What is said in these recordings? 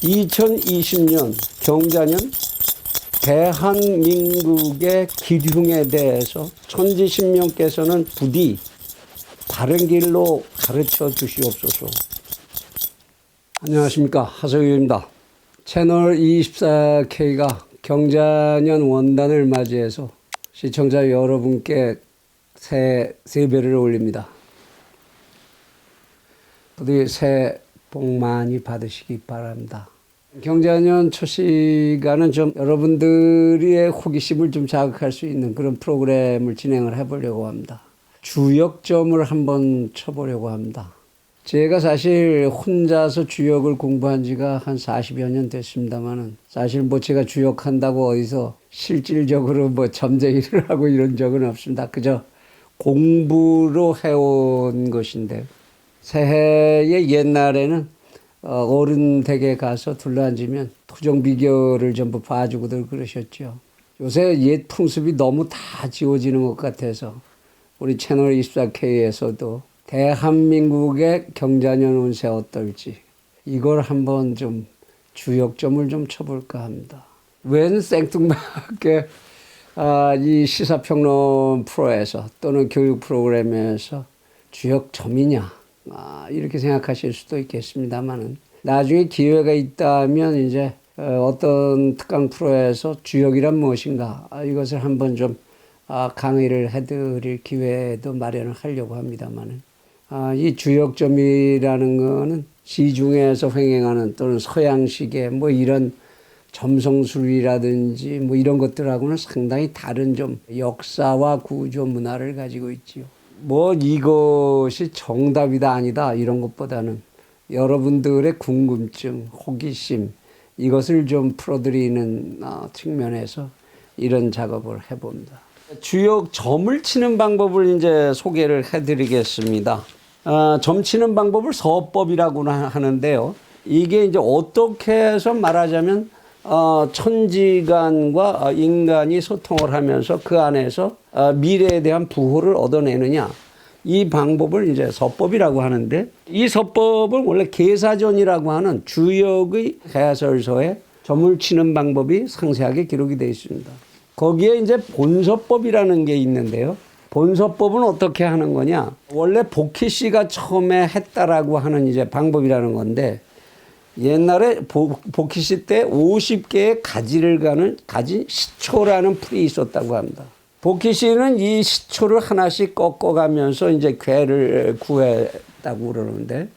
2020년 경자년 대한민국의 기흉에 대해서 천지신명께서는 부디 바른 길로 가르쳐 주시옵소서. 안녕하십니까, 하석유입니다. 채널 24K가 경자년 원단을 맞이해서 시청자 여러분께 새 세배를 올립니다. 부디 새해 복 많이 받으시기 바랍니다. 경자년 첫 시간은 좀 여러분들의 호기심을 좀 자극할 수 있는 그런 프로그램을 진행을 해보려고 합니다. 주역점을 한번 쳐보려고 합니다. 제가 사실 혼자서 주역을 공부한 지가 한 40여 년 됐습니다만은 사실 뭐 제가 주역한다고 어디서 실질적으로 뭐 점쟁이를 하고 이런 적은 없습니다. 그저 공부로 해온 것인데, 새해의 옛날에는 어른 댁에 가서 둘러앉으면 토종비결을 전부 봐주고들 그러셨죠. 요새 옛 풍습이 너무 다 지워지는 것 같아서 우리 채널 24K에서도 대한민국의 경자년 운세 어떨지 이걸 한번 좀 주역점을 좀 쳐볼까 합니다. 웬 생뚱맞게 이 시사평론 프로에서 또는 교육 프로그램에서 주역점이냐 이렇게 생각하실 수도 있겠습니다만은 나중에 기회가 있다면 이제 어떤 특강 프로에서 주역이란 무엇인가 이것을 한번 좀 강의를 해드릴 기회도 마련을 하려고 합니다만은 이 주역점이라는 거는 시중에서 횡행하는 또는 서양식의 뭐 이런 점성술이라든지 뭐 이런 것들하고는 상당히 다른 좀 역사와 구조 문화를 가지고 있지요. 뭐 이것이 정답이다 아니다 이런 것보다는 여러분들의 궁금증, 호기심 이것을 좀 풀어드리는 측면에서 이런 작업을 해봅니다. 주역 점을 치는 방법을 이제 소개를 해드리겠습니다. 점 치는 방법을 서법이라고 하는데요. 이게 이제 어떻게 해서 말하자면 천지간과 인간이 소통을 하면서 그 안에서 미래에 대한 부호를 얻어내느냐 이 방법을 이제 서법이라고 하는데, 이 서법은 원래 계사전이라고 하는 주역의 해설서에 점을 치는 방법이 상세하게 기록이 되어 있습니다. 거기에 이제 본서법이라는 게 있는데요. 본서법은 어떻게 하는 거냐? 원래 복희 씨가 처음에 했다라고 하는 이제 방법이라는 건데, 옛날에 복희 씨 때 50개의 가지를 가진 시초라는 풀이 있었다고 합니다. 복희 씨는 이 시초를 하나씩 꺾어가면서 이제 괴를 구했다고 그러는데,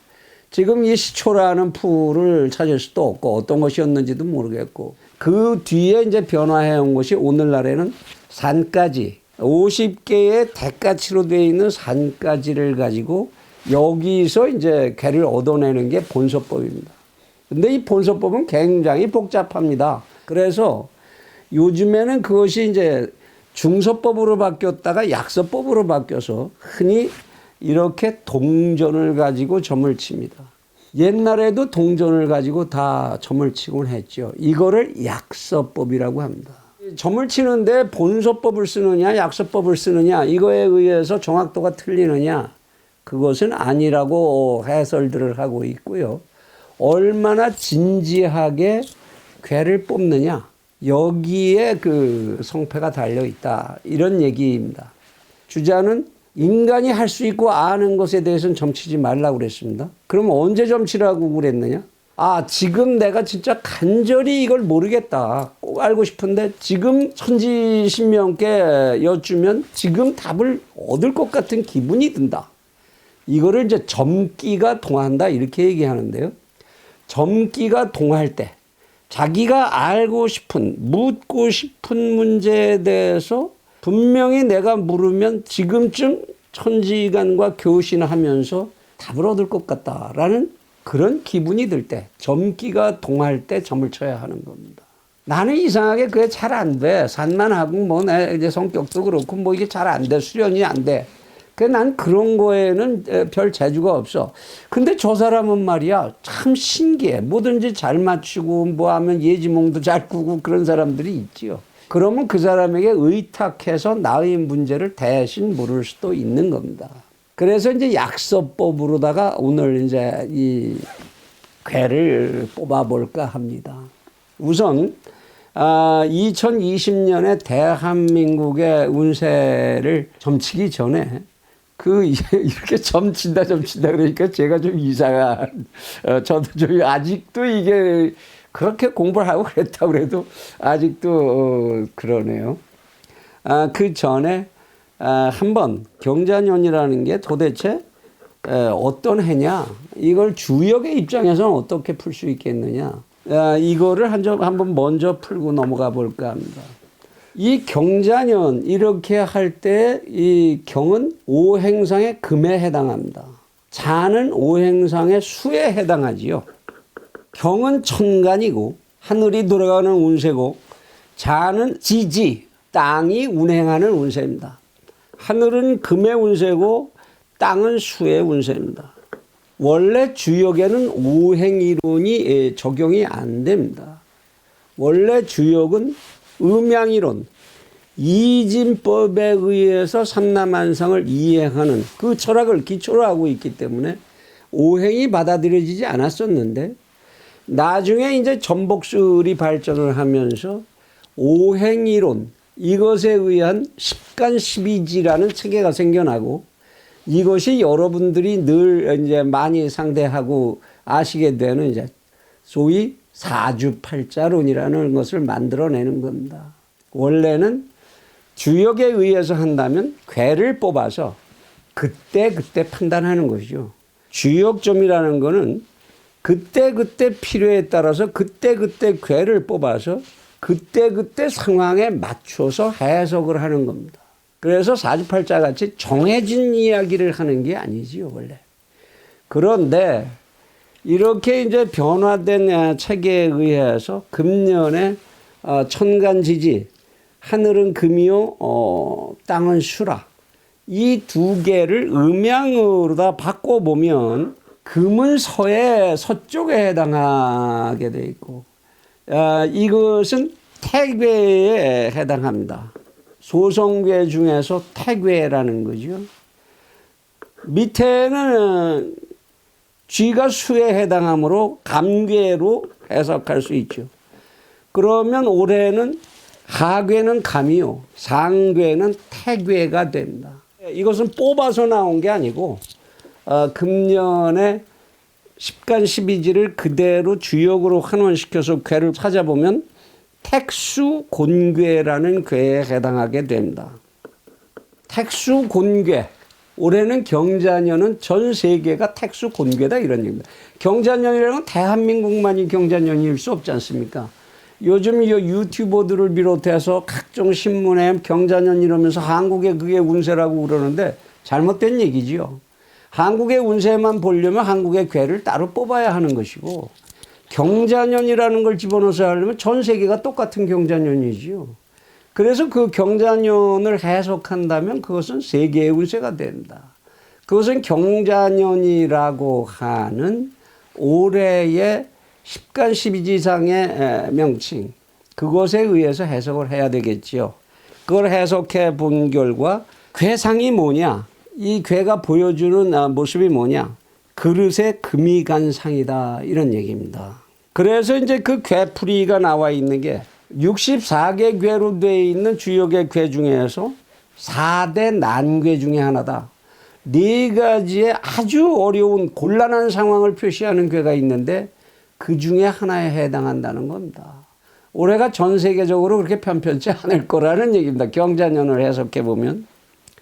지금 이 시초라는 풀을 찾을 수도 없고 어떤 것이었는지도 모르겠고, 그 뒤에 이제 변화해 온 것이 오늘날에는 산가지, 50개의 대가치로 되어 있는 산가지를 가지고 여기서 이제 괴를 얻어내는 게 본서법입니다. 근데 이 본서법은 굉장히 복잡합니다. 그래서 요즘에는 그것이 이제 중서법으로 바뀌었다가 약서법으로 바뀌어서 흔히 이렇게 동전을 가지고 점을 칩니다. 옛날에도 동전을 가지고 다 점을 치곤 했죠. 이거를 약서법이라고 합니다. 점을 치는데 본서법을 쓰느냐 약서법을 쓰느냐 이거에 의해서 정확도가 틀리느냐, 그것은 아니라고 해설들을 하고 있고요. 얼마나 진지하게 괴를 뽑느냐 여기에 그 성패가 달려있다 이런 얘기입니다. 주자는 인간이 할 수 있고 아는 것에 대해서는 점치지 말라고 그랬습니다. 그럼 언제 점치라고 그랬느냐? 지금 내가 진짜 간절히 이걸 모르겠다, 꼭 알고 싶은데 지금 천지신명께 여쭈면 지금 답을 얻을 것 같은 기분이 든다. 이거를 이제 점기가 동한다 이렇게 얘기하는데요. 점기가 동할 때 자기가 알고 싶은, 묻고 싶은 문제에 대해서 분명히 내가 물으면 지금쯤 천지간과 교신하면서 답을 얻을 것 같다라는 그런 기분이 들 때, 점기가 동할 때 점을 쳐야 하는 겁니다. 나는 이상하게 그게 잘 안 돼. 산만하고 뭐 내 이제 성격도 그렇고 뭐 이게 잘 안 돼. 수련이 안 돼. 난 그런 거에는 별 재주가 없어. 근데 저 사람은 말이야 참 신기해. 뭐든지 잘 맞추고 뭐 하면 예지몽도 잘 꾸고 그런 사람들이 있지요. 그러면 그 사람에게 의탁해서 나의 문제를 대신 물을 수도 있는 겁니다. 그래서 이제 약서법으로다가 오늘 이제 이 괴를 뽑아볼까 합니다. 우선 2020년에 대한민국의 운세를 점치기 전에 이렇게 점친다 그러니까 제가 좀 이상한, 저도 좀 아직도 이게 그렇게 공부를 하고 그랬다고 그래도 아직도 그러네요. 그 전에 한번 경자년이라는 게 도대체 어떤 해냐, 이걸 주역의 입장에서는 어떻게 풀 수 있겠느냐, 이거를 한번 먼저 풀고 넘어가 볼까 합니다. 이 경자년 이렇게 할 때 이 경은 오행상의 금에 해당합니다. 자는 오행상의 수에 해당하지요. 경은 천간이고 하늘이 돌아가는 운세고, 자는 지지, 땅이 운행하는 운세입니다. 하늘은 금의 운세고 땅은 수의 운세입니다. 원래 주역에는 오행이론이 적용이 안 됩니다. 원래 주역은 음양이론, 이진법에 의해서 삼라만상을 이해하는 그 철학을 기초로 하고 있기 때문에 오행이 받아들여지지 않았었는데, 나중에 이제 전복술이 발전을 하면서 오행이론, 이것에 의한 십간십이지라는 체계가 생겨나고, 이것이 여러분들이 늘 이제 많이 상대하고 아시게 되는 이제 소위 사주팔자론이라는 것을 만들어내는 겁니다. 원래는 주역에 의해서 한다면 괴를 뽑아서 그때 판단하는 것이죠. 주역점이라는 거는 그때 필요에 따라서 그때 괴를 뽑아서 그때 상황에 맞춰서 해석을 하는 겁니다. 그래서 사주팔자 같이 정해진 이야기를 하는 게 아니지요, 원래. 그런데 이렇게 이제 변화된 체계에 의해서 금년에 천간지지, 하늘은 금이요, 땅은 수라, 이 두 개를 음양으로 다 바꿔보면 금은 서쪽에 해당하게 돼 있고, 이것은 태괴에 해당합니다. 소성괴 중에서 태괴라는 거죠. 밑에는 쥐가 수에 해당하므로 감괴로 해석할 수 있죠. 그러면 올해는 하괴는 감이요, 상괴는 태괴가 됩니다. 이것은 뽑아서 나온 게 아니고 금년에 십간십이지를 그대로 주역으로 환원시켜서 괴를 찾아보면 택수곤괴라는 괴에 해당하게 됩니다. 택수곤괴. 올해는 경자년은 전 세계가 택수곤괴다, 이런 얘기입니다. 경자년이라는 건 대한민국만이 경자년일 수 없지 않습니까? 요즘 이 유튜버들을 비롯해서 각종 신문에 경자년 이러면서 한국의 그게 운세라고 그러는데 잘못된 얘기지요. 한국의 운세만 보려면 한국의 괴를 따로 뽑아야 하는 것이고, 경자년이라는 걸 집어넣어서 하려면 전 세계가 똑같은 경자년이지요. 그래서 그 경자년을 해석한다면 그것은 세계의 운세가 된다. 그것은 경자년이라고 하는 올해의 십간십이지상의 명칭, 그것에 의해서 해석을 해야 되겠지요. 그걸 해석해 본 결과 괴상이 뭐냐, 이 괴가 보여주는 모습이 뭐냐, 그릇에 금이 간 상이다, 이런 얘기입니다. 그래서 이제 그 괴풀이가 나와 있는 게 64개 괴로 되어 있는 주역의 괴 중에서 4대 난괴 중에 하나다. 4가지의 아주 어려운 곤란한 상황을 표시하는 괴가 있는데 그 중에 하나에 해당한다는 겁니다. 올해가 전 세계적으로 그렇게 편편치 않을 거라는 얘기입니다. 경자년을 해석해 보면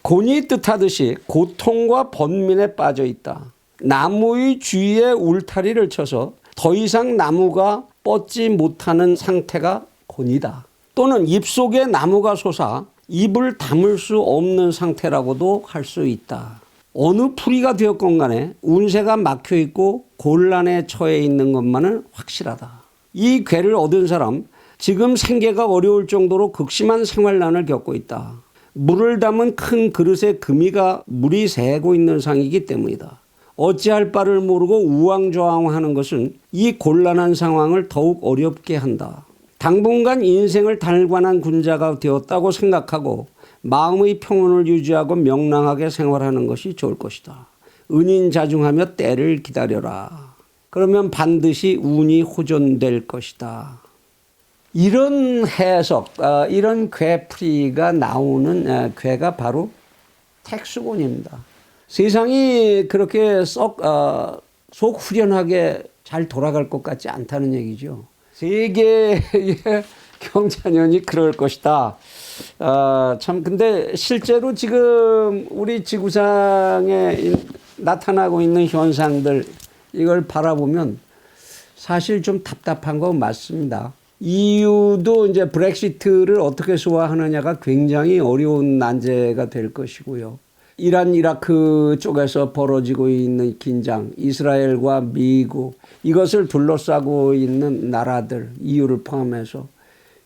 곤이 뜻하듯이 고통과 번민에 빠져 있다. 나무의 주위에 울타리를 쳐서 더 이상 나무가 뻗지 못하는 상태가 곤이다. 또는 입속에 나무가 솟아 입을 다물 수 없는 상태라고도 할 수 있다. 어느 풀이가 되었건 간에 운세가 막혀 있고 곤란에 처해 있는 것만은 확실하다. 이 괴를 얻은 사람, 지금 생계가 어려울 정도로 극심한 생활난을 겪고 있다. 물을 담은 큰 그릇에 금이가 물이 새고 있는 상이기 때문이다. 어찌할 바를 모르고 우왕좌왕하는 것은 이 곤란한 상황을 더욱 어렵게 한다. 당분간 인생을 달관한 군자가 되었다고 생각하고 마음의 평온을 유지하고 명랑하게 생활하는 것이 좋을 것이다. 은인자중하며 때를 기다려라. 그러면 반드시 운이 호전될 것이다. 이런 해석, 이런 괴풀이가 나오는 괴가 바로 택수곤입니다. 세상이 그렇게 속 후련하게 잘 돌아갈 것 같지 않다는 얘기죠. 세계의 경자년이 그럴 것이다. 참 근데 실제로 지금 우리 지구상에 나타나고 있는 현상들 이걸 바라보면 사실 좀 답답한 건 맞습니다. EU도 이제 브렉시트를 어떻게 소화하느냐가 굉장히 어려운 난제가 될 것이고요. 이란, 이라크 쪽에서 벌어지고 있는 긴장, 이스라엘과 미국, 이것을 둘러싸고 있는 나라들, EU를 포함해서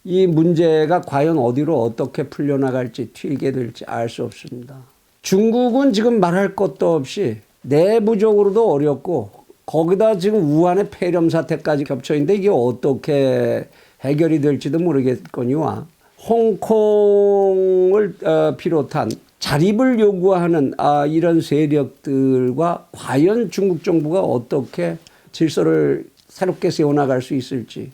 이 문제가 과연 어디로 어떻게 풀려나갈지 튀게 될지 알 수 없습니다. 중국은 지금 말할 것도 없이 내부적으로도 어렵고 거기다 지금 우한의 폐렴 사태까지 겹쳐 있는데 이게 어떻게 해결이 될지도 모르겠거니와 홍콩을 비롯한 자립을 요구하는 이런 세력들과 과연 중국 정부가 어떻게 질서를 새롭게 세워나갈 수 있을지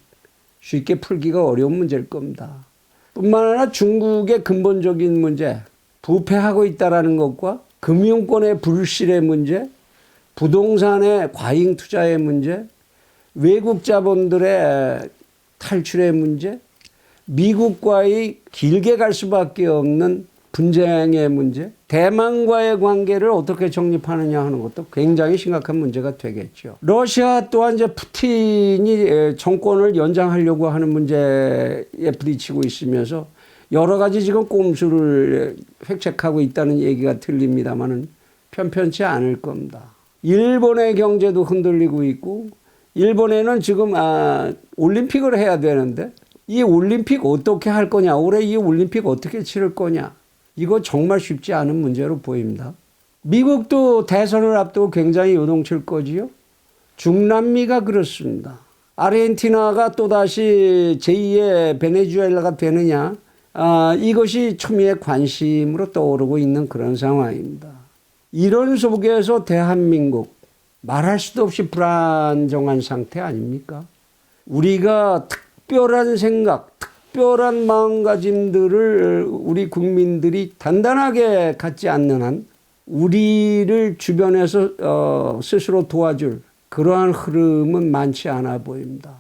쉽게 풀기가 어려운 문제일 겁니다. 뿐만 아니라 중국의 근본적인 문제, 부패하고 있다는 것과 금융권의 불실의 문제, 부동산의 과잉 투자의 문제, 외국 자본들의 탈출의 문제, 미국과의 길게 갈 수밖에 없는 분쟁의 문제, 대만과의 관계를 어떻게 정립하느냐 하는 것도 굉장히 심각한 문제가 되겠죠. 러시아 또한 이제 푸틴이 정권을 연장하려고 하는 문제에 부딪히고 있으면서 여러 가지 지금 꼼수를 획책하고 있다는 얘기가 들립니다만은 편편치 않을 겁니다. 일본의 경제도 흔들리고 있고 일본에는 지금 올림픽을 해야 되는데 이 올림픽 어떻게 할 거냐, 올해 이 올림픽 어떻게 치를 거냐, 이거 정말 쉽지 않은 문제로 보입니다. 미국도 대선을 앞두고 굉장히 요동칠 거지요. 중남미가 그렇습니다. 아르헨티나가 또다시 제2의 베네수엘라가 되느냐, 이것이 초미의 관심으로 떠오르고 있는 그런 상황입니다. 이런 속에서 대한민국 말할 수도 없이 불안정한 상태 아닙니까? 우리가 특별한 생각, 특별한 마음가짐들을 우리 국민들이 단단하게 갖지 않는 한 우리를 주변에서 스스로 도와줄 그러한 흐름은 많지 않아 보입니다.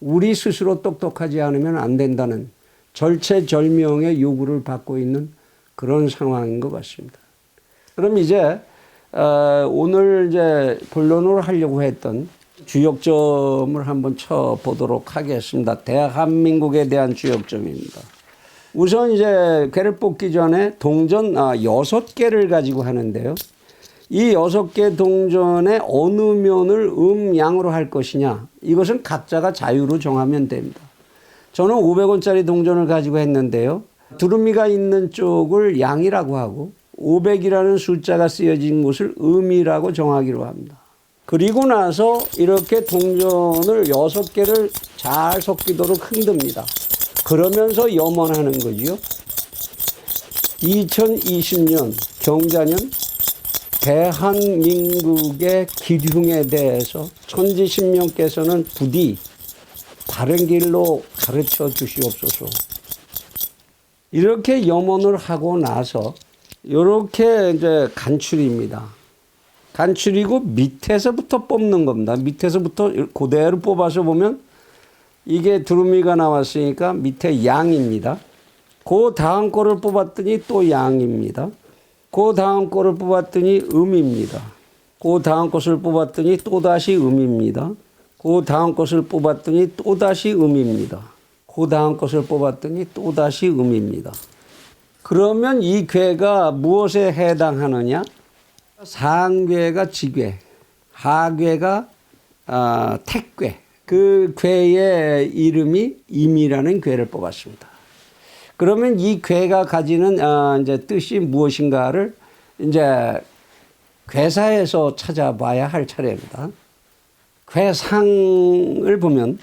우리 스스로 똑똑하지 않으면 안 된다는 절체절명의 요구를 받고 있는 그런 상황인 것 같습니다. 그럼 이제 오늘 이제 본론으로 하려고 했던 주역점을 한번 쳐보도록 하겠습니다. 대한민국에 대한 주역점입니다. 우선 이제 괴를 뽑기 전에 동전 6개를 가지고 하는데요. 이 6개 동전의 어느 면을 양으로 할 것이냐, 이것은 각자가 자유로 정하면 됩니다. 저는 500원짜리 동전을 가지고 했는데요. 두루미가 있는 쪽을 양이라고 하고 500이라는 숫자가 쓰여진 곳을 음이라고 정하기로 합니다. 그리고 나서 이렇게 동전을 6개를 잘 섞이도록 흔듭니다. 그러면서 염원하는 거죠. 2020년 경자년 대한민국의 기흉에 대해서 천지신명께서는 부디 바른 길로 가르쳐 주시옵소서. 이렇게 염원을 하고 나서 이렇게 이제 간출입니다. 간출이고 밑에서부터 뽑는 겁니다. 밑에서부터 그대로 뽑아서 보면 이게 두루미가 나왔으니까 밑에 양입니다. 그 다음 거를 뽑았더니 또 양입니다. 그 다음 거를 뽑았더니 음입니다. 그 다음 것을 뽑았더니 또다시 음입니다. 그 다음 것을 뽑았더니 또다시 음입니다. 그 다음 것을 뽑았더니 또다시 음입니다. 그러면 이 괴가 무엇에 해당하느냐? 상괴가 지괴, 하괴가 택괴. 그 괴의 이름이 임이라는 괴를 뽑았습니다. 그러면 이 괴가 가지는 이제 뜻이 무엇인가를 이제 괴사에서 찾아봐야 할 차례입니다. 괴상을 보면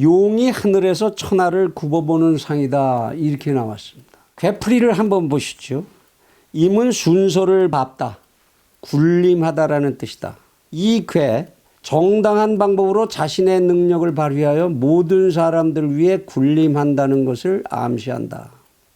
용이 하늘에서 천하를 굽어보는 상이다, 이렇게 나왔습니다. 괴풀이를 한번 보시죠. 임은 순서를 밟다, 군림하다라는 뜻이다. 이 괴, 정당한 방법으로 자신의 능력을 발휘하여 모든 사람들 위해 군림한다는 것을 암시한다.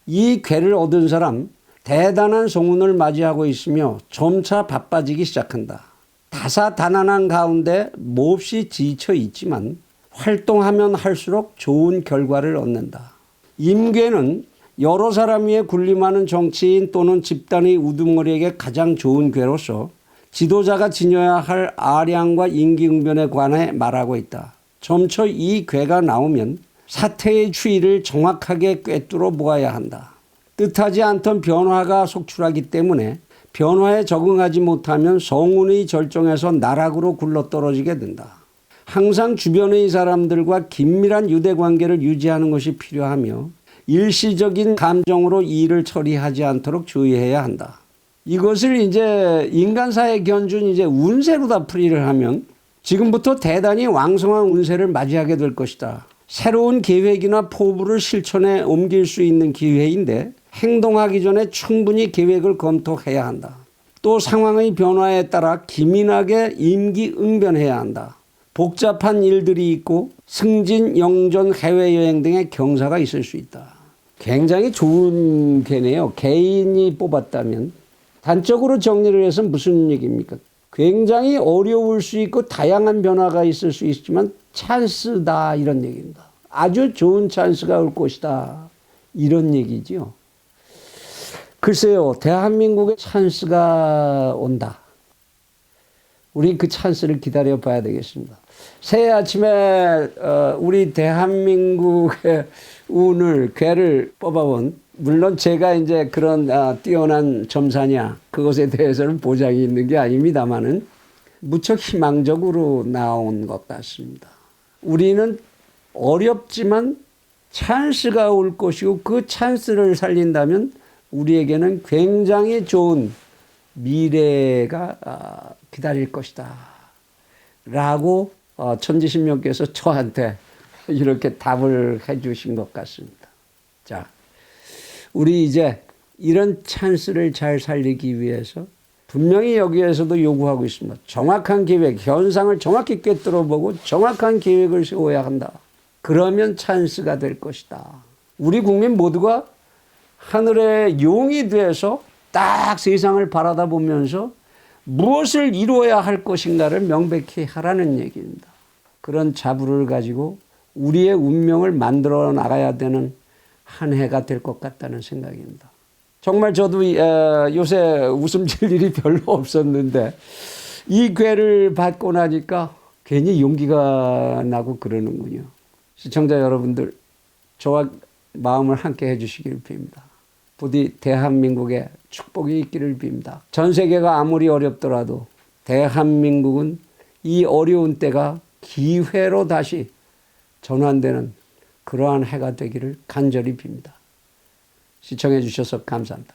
이 괴를 얻은 사람 대단한 성운을 맞이하고 있으며 점차 바빠지기 시작한다. 다사다난한 가운데 몹시 지쳐 있지만 활동하면 할수록 좋은 결과를 얻는다. 임괴는 여러 사람 위에 군림하는 정치인 또는 집단의 우두머리에게 가장 좋은 괴로서 지도자가 지녀야 할 아량과 임기응변에 관해 말하고 있다. 점차 이 괴가 나오면 사태의 추이를 정확하게 꿰뚫어 보아야 한다. 뜻하지 않던 변화가 속출하기 때문에 변화에 적응하지 못하면 성운의 절정에서 나락으로 굴러떨어지게 된다. 항상 주변의 사람들과 긴밀한 유대관계를 유지하는 것이 필요하며 일시적인 감정으로 일을 처리하지 않도록 주의해야 한다. 이것을 이제 인간사에 견준 이제 운세로 다 풀이를 하면 지금부터 대단히 왕성한 운세를 맞이하게 될 것이다. 새로운 계획이나 포부를 실천에 옮길 수 있는 기회인데 행동하기 전에 충분히 계획을 검토해야 한다. 또 상황의 변화에 따라 기민하게 임기응변해야 한다. 복잡한 일들이 있고 승진, 영전, 해외여행 등의 경사가 있을 수 있다. 굉장히 좋은 괴네요. 개인이 뽑았다면. 단적으로 정리를 해서 무슨 얘기입니까? 굉장히 어려울 수 있고 다양한 변화가 있을 수 있지만 찬스다 이런 얘기입니다. 아주 좋은 찬스가 올 것이다 이런 얘기죠. 글쎄요, 대한민국에 찬스가 온다. 우리 그 찬스를 기다려 봐야 되겠습니다. 새해 아침에 우리 대한민국의 운을 괴를 뽑아본, 물론 제가 이제 그런 뛰어난 점사냐 그것에 대해서는 보장이 있는 게 아닙니다만은 무척 희망적으로 나온 것 같습니다. 우리는 어렵지만 찬스가 올 것이고 그 찬스를 살린다면 우리에게는 굉장히 좋은 미래가 기다릴 것이다 라고 천지신명께서 저한테 이렇게 답을 해 주신 것 같습니다. 자, 우리 이제 이런 찬스를 잘 살리기 위해서 분명히 여기에서도 요구하고 있습니다. 정확한 계획, 현상을 정확히 꿰뚫어보고 정확한 계획을 세워야 한다. 그러면 찬스가 될 것이다. 우리 국민 모두가 하늘의 용이 돼서 딱 세상을 바라다보면서 무엇을 이루어야 할 것인가를 명백히 하라는 얘기입니다. 그런 자부를 가지고 우리의 운명을 만들어 나가야 되는 한 해가 될 것 같다는 생각입니다. 정말 저도 요새 웃음 질 일이 별로 없었는데 이 괴를 받고 나니까 괜히 용기가 나고 그러는군요. 시청자 여러분들, 저와 마음을 함께 해주시길 빕니다. 부디 대한민국에 축복이 있기를 빕니다. 전 세계가 아무리 어렵더라도 대한민국은 이 어려운 때가 기회로 다시 전환되는 그러한 해가 되기를 간절히 빕니다. 시청해 주셔서 감사합니다.